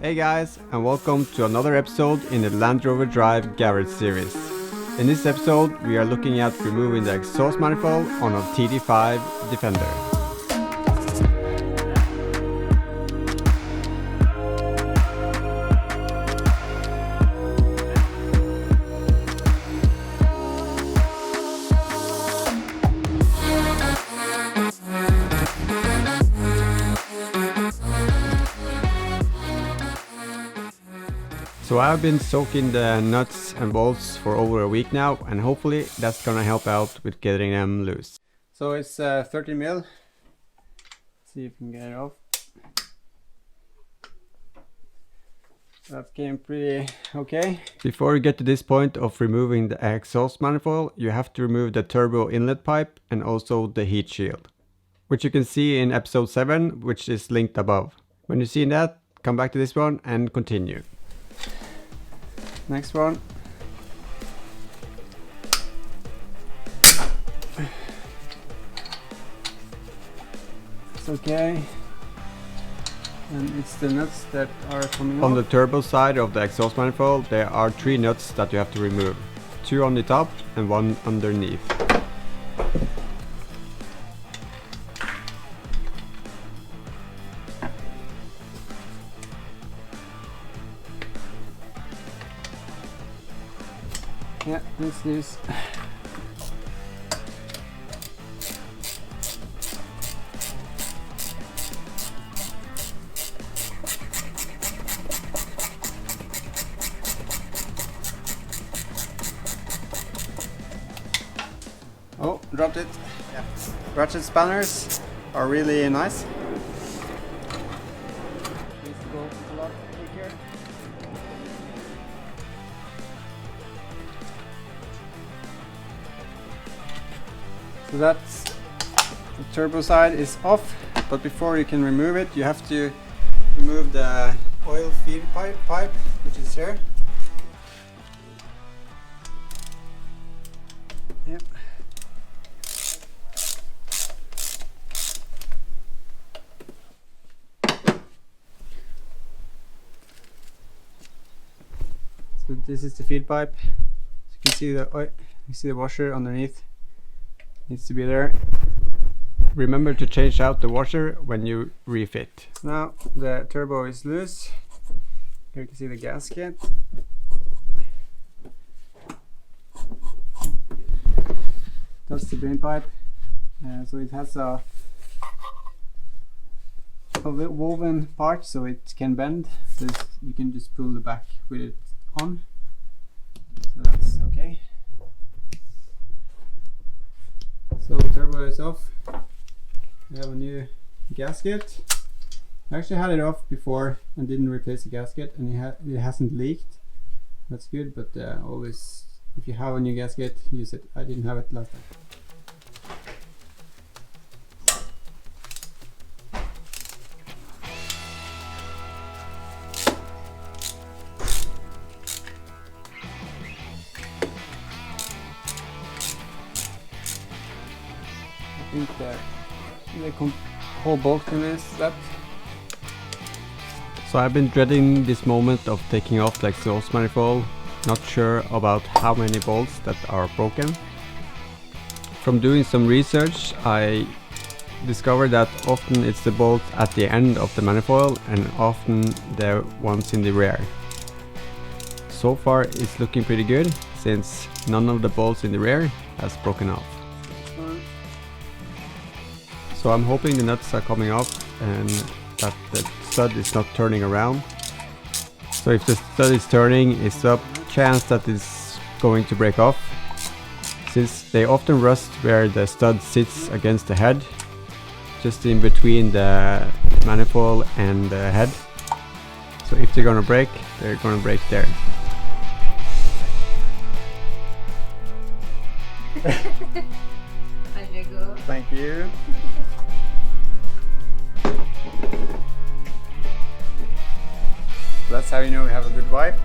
Hey guys, and welcome to another episode in the Land Rover Drive garage series. In this episode we are looking at removing the exhaust manifold on a TD5 Defender. So I've been soaking the nuts and bolts for over a week now, and hopefully that's gonna help out with getting them loose. So it's 30 mil. Let's see if we can get it off. That came pretty okay. Before you get to this point of removing the exhaust manifold, you have to remove the turbo inlet pipe and also the heat shield, which you can see in episode 7, which is linked above. When you see that, come back to this one and continue. Next one. It's okay. And it's the nuts that are coming off. On the turbo side of the exhaust manifold, there are 3 nuts that you have to remove. 2 on the top and 1 underneath. Yeah, let's do this. Oh, dropped it. Yeah. Ratchet spanners are really nice. Needs to go a lot quicker. So that's the turbo side is off, but before you can remove it, you have to remove the oil feed pipe, which is here. Yep. So this is the feed pipe. So you can see the oil, you see the washer underneath. Needs to be there. Remember to change out the washer when you refit. Now the turbo is loose. Here you can see the gasket. That's the drain pipe. So it has a woven part, so it can bend. So you can just pull the back with it on. So that's okay. So turbo is off. We have a new gasket. I actually had it off before and didn't replace the gasket, and it hasn't leaked. That's good, but always, if you have a new gasket, use it. I didn't have it last time. I think the whole bolt is left. So I've been dreading this moment of taking off the exhaust manifold, not sure about how many bolts that are broken. From doing some research, I discovered that often it's the bolt at the end of the manifold and often the ones in the rear. So far it's looking pretty good, since none of the bolts in the rear has broken off. So I'm hoping the nuts are coming off and that the stud is not turning around. So if the stud is turning, it's a chance that it's going to break off, since they often rust where the stud sits against the head, just in between the manifold and the head. So if they're gonna break there. There you go. Thank you. That's how you know you have a good wife.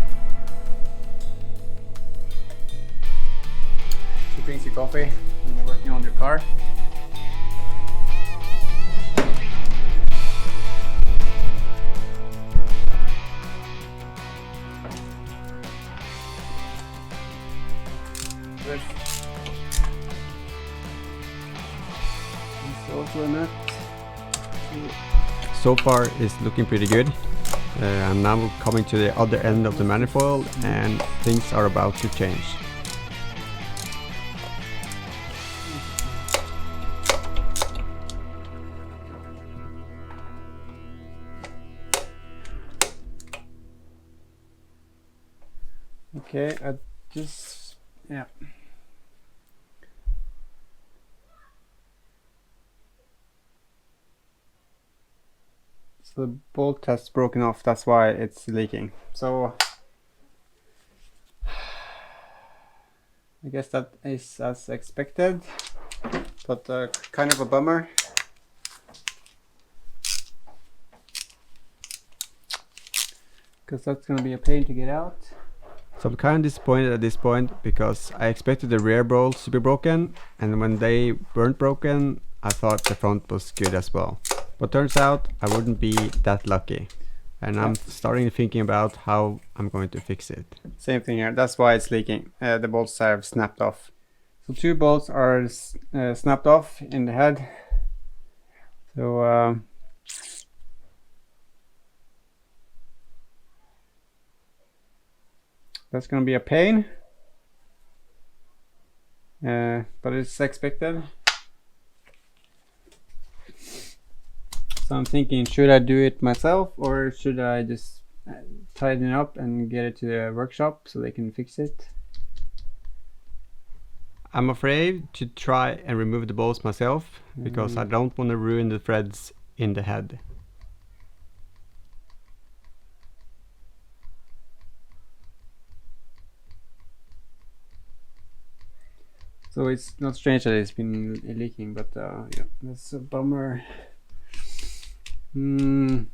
She brings you coffee when you're working on your car. also a nut. So far it's looking pretty good. I'm now coming to the other end of the manifold and things are about to change. Okay, yeah. So the bolt has broken off, that's why it's leaking. So I guess that is as expected, but kind of a bummer. Because that's going to be a pain to get out. So I'm kind of disappointed at this point because I expected the rear bolts to be broken, and when they weren't broken I thought the front was good as well. But turns out I wouldn't be that lucky, and I'm starting thinking about how I'm going to fix it. Same thing here, that's why it's leaking. The bolts have snapped off. So 2 bolts are snapped off in the head. So that's going to be a pain, but it's expected. So I'm thinking, should I do it myself or should I just tighten it up and get it to the workshop so they can fix it? I'm afraid to try and remove the bolts myself because I don't want to ruin the threads in the head. So it's not strange that it's been leaking, but yeah, that's a bummer. If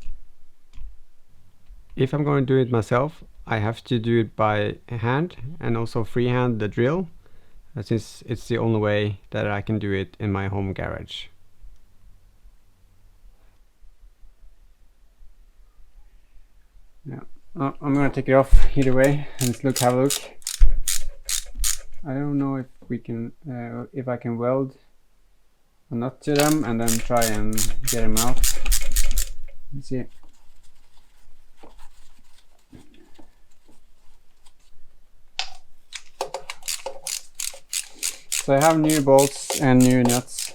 I'm going to do it myself, I have to do it by hand and also freehand the drill, since it's the only way that I can do it in my home garage. Yeah, I'm gonna take it off either way and have a look. I don't know if we can, if I can weld a nut to them and then try and get them out. Let's see. So I have new bolts and new nuts.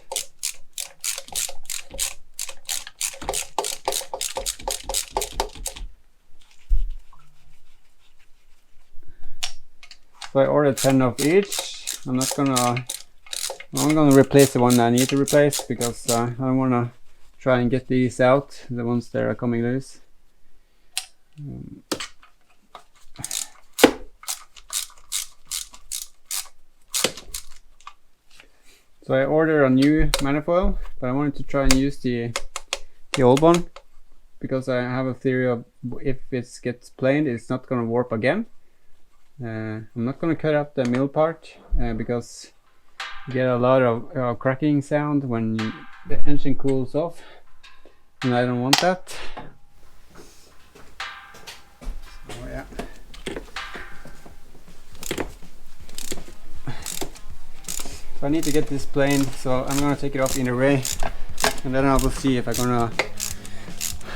So I ordered 10 of each. I'm gonna replace the one that I need to replace because I don't wanna try and get these out, the ones that are coming loose. So I ordered a new manifold, but I wanted to try and use the old one because I have a theory of if it gets planed, it's not gonna warp again. I'm not gonna cut up the middle part because you get a lot of cracking sound when the engine cools off, and I don't want that. So yeah. So I need to get this planed, so I'm gonna take it off in a way, and then I will see if I'm gonna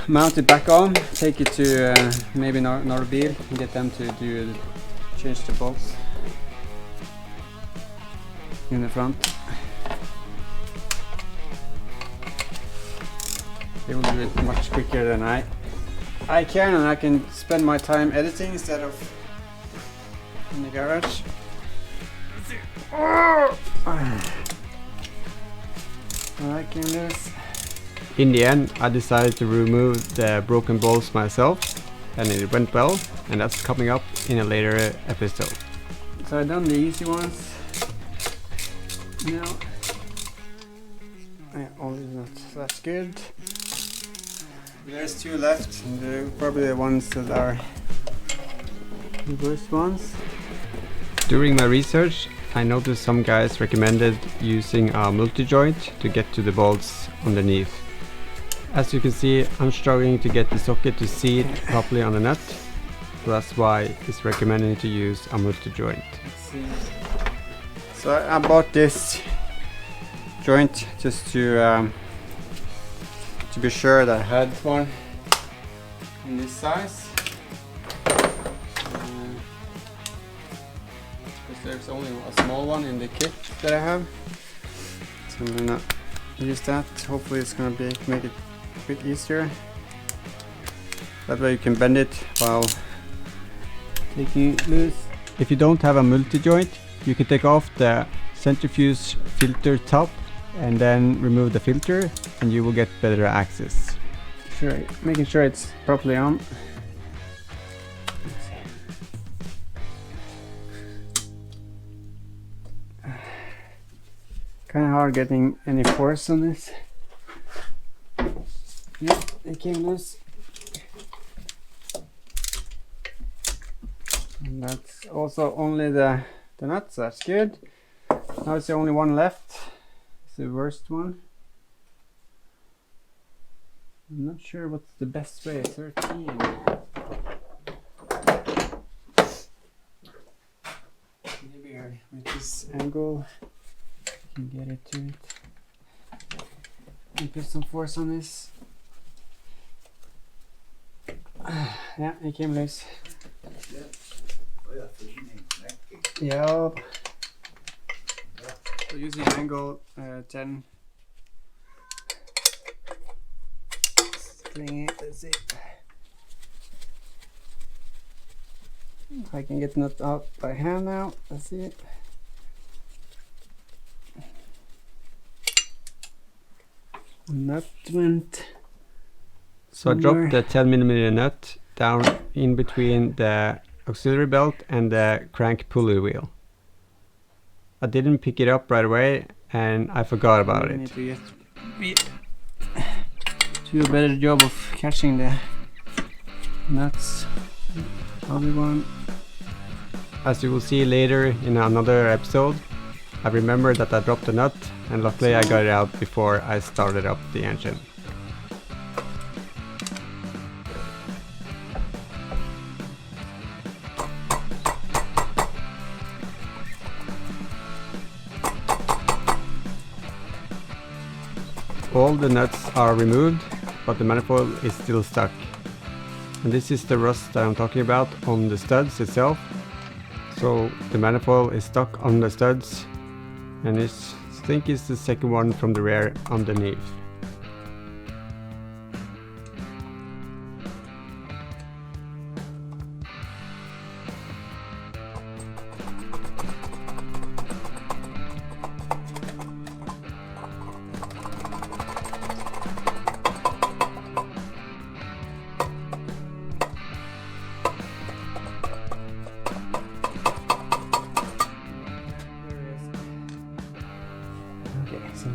mount it back on, take it to maybe Norway and get them to change the bolts in the front. They will do it much quicker than I can, and I can spend my time editing instead of in the garage. I can do this. In the end, I decided to remove the broken bolts myself, and it went well, and that's coming up in a later episode. So I've done the easy ones. Now, all these nuts, that's good. There's 2 left, and they're probably the ones that are the worst ones. During my research, I noticed some guys recommended using a multi-joint to get to the bolts underneath. As you can see, I'm struggling to get the socket to seat properly on the nut, so that's why it's recommended to use a multi-joint. So I bought this joint just to to be sure that I had one in this size. Because there's only a small one in the kit that I have. So I'm gonna use that. Hopefully it's gonna make it a bit easier. That way you can bend it while taking it loose. If you don't have a multi-joint, you can take off the centrifuge filter top and then remove the filter, and you will get better access. Making sure it's properly on. Kind of hard getting any force on this. Yeah, it came loose. And that's also only the nuts. That's good. Now it's the only one left. It's the worst one. I'm not sure what's the best way. 13. Maybe with this angle I can get it to it. And put some force on this. Yeah, it came loose. Yep. So using angle 10. String it, that's it. If I can get the nut out by hand now, that's it. Nut went. So I dropped the 10mm nut down in between the auxiliary belt and the crank pulley wheel. I didn't pick it up right away and I forgot about it. Need to do a better job of catching the nuts. Other one. As you will see later in another episode, I remember that I dropped the nut, and luckily I got it out before I started up the engine. All the nuts are removed, but the manifold is still stuck. And this is the rust that I'm talking about on the studs itself. So the manifold is stuck on the studs, and I think it's the second one from the rear underneath. So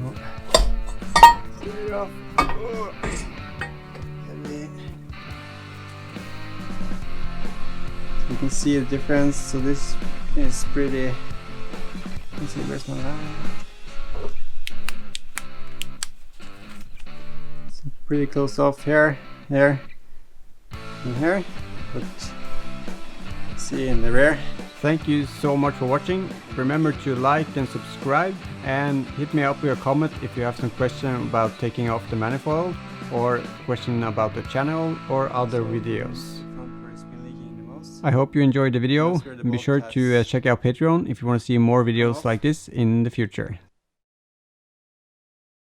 get it off. Oh. So you can see the difference. So this is pretty. Let's see, where's my line? So pretty close off here, here, and here. But see in the rear. Thank you so much for watching. Remember to like and subscribe, and hit me up with a comment if you have some question about taking off the manifold, or question about the channel or other videos. I hope you enjoyed the video, and be sure to check out Patreon if you want to see more videos like this in the future.